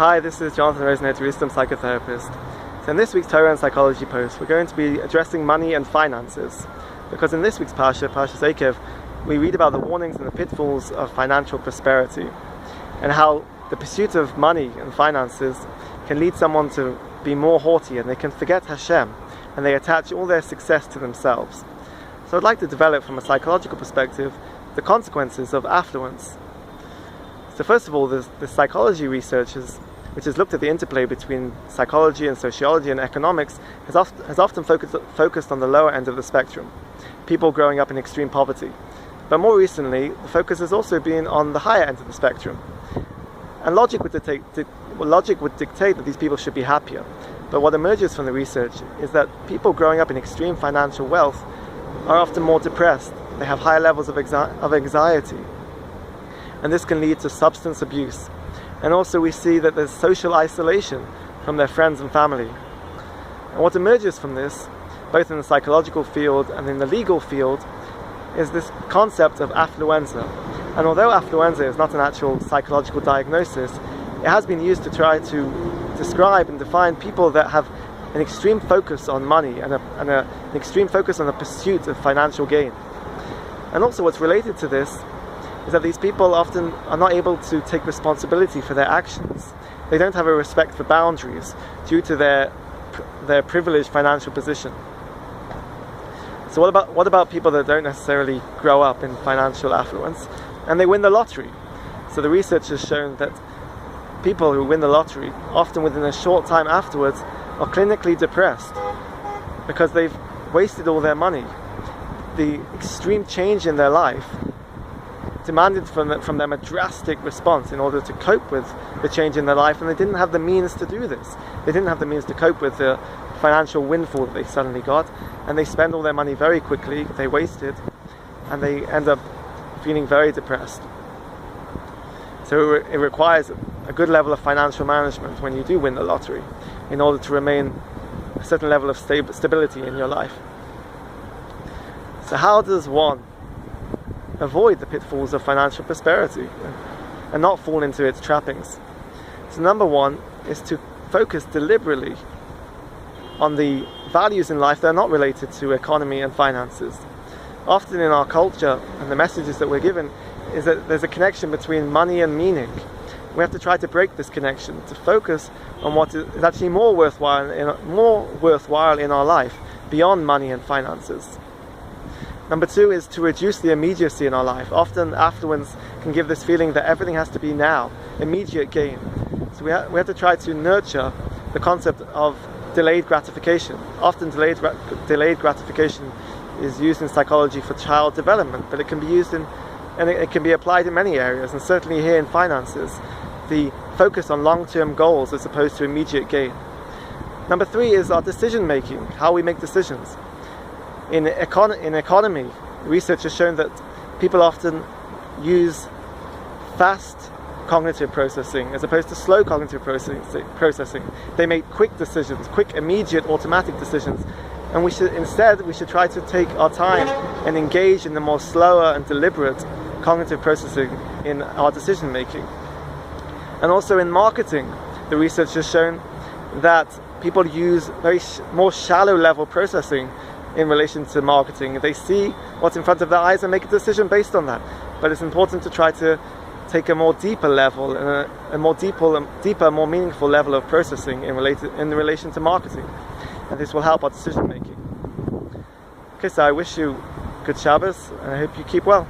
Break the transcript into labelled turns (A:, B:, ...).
A: Hi, this is Jonathan Rosenhead, Wisdom Psychotherapist. So in this week's Torah and Psychology post, we're going to be addressing money and finances. Because in this week's Parshas Eikev, we read about the warnings and the pitfalls of financial prosperity, and how the pursuit of money and finances can lead someone to be more haughty, and they can forget Hashem, and they attach all their success to themselves. So I'd like to develop from a psychological perspective the consequences of affluence. So first of all, the psychology research which has looked at the interplay between psychology and sociology and economics has often focused on the lower end of the spectrum, people growing up in extreme poverty. But more recently, the focus has also been on the higher end of the spectrum. And logic would dictate that these people should be happier. But what emerges from the research is that people growing up in extreme financial wealth are often more depressed. They have higher levels of anxiety. And this can lead to substance abuse. And also we see that there's social isolation from their friends and family. And what emerges from this, both in the psychological field and in the legal field, is this concept of affluenza. And although affluenza is not an actual psychological diagnosis, it has been used to try to describe and define people that have an extreme focus on money and an extreme focus on the pursuit of financial gain. And also what's related to this is that these people often are not able to take responsibility for their actions. They don't have a respect for boundaries due to their privileged financial position. So what about people that don't necessarily grow up in financial affluence and they win the lottery? So the research has shown that people who win the lottery, often within a short time afterwards, are clinically depressed because they've wasted all their money. The extreme change in their life demanded from them a drastic response in order to cope with the change in their life, and they didn't have the means to do this. They didn't have the means to cope with the financial windfall that they suddenly got, and they spend all their money very quickly, they waste it, and they end up feeling very depressed. So it requires a good level of financial management when you do win the lottery in order to remain a certain level of stability in your life. So how does one avoid the pitfalls of financial prosperity and not fall into its trappings? So number one is to focus deliberately on the values in life that are not related to economy and finances. Often in our culture and the messages that we're given is that there's a connection between money and meaning. We have to try to break this connection, to focus on what is actually more worthwhile in our life beyond money and finances. Number two is to reduce the immediacy in our life. Often affluence can give this feeling that everything has to be now, immediate gain. So we have to try to nurture the concept of delayed gratification. Often delayed gratification is used in psychology for child development, but it can be used it can be applied in many areas, and certainly here in finances. The focus on long-term goals as opposed to immediate gain. Number three is our decision making, how we make decisions. In economy, research has shown that people often use fast cognitive processing as opposed to slow cognitive processing. They make quick decisions, quick, immediate, automatic decisions, and we should try to take our time and engage in the more slower and deliberate cognitive processing in our decision making. And also in marketing, the research has shown that people use more shallow level processing in relation to marketing. They see what's in front of their eyes and make a decision based on that. But it's important to try to take a more deeper level and a more deeper, more meaningful level of processing in relation to marketing. And this will help our decision making. Okay, so I wish you good Shabbos, and I hope you keep well.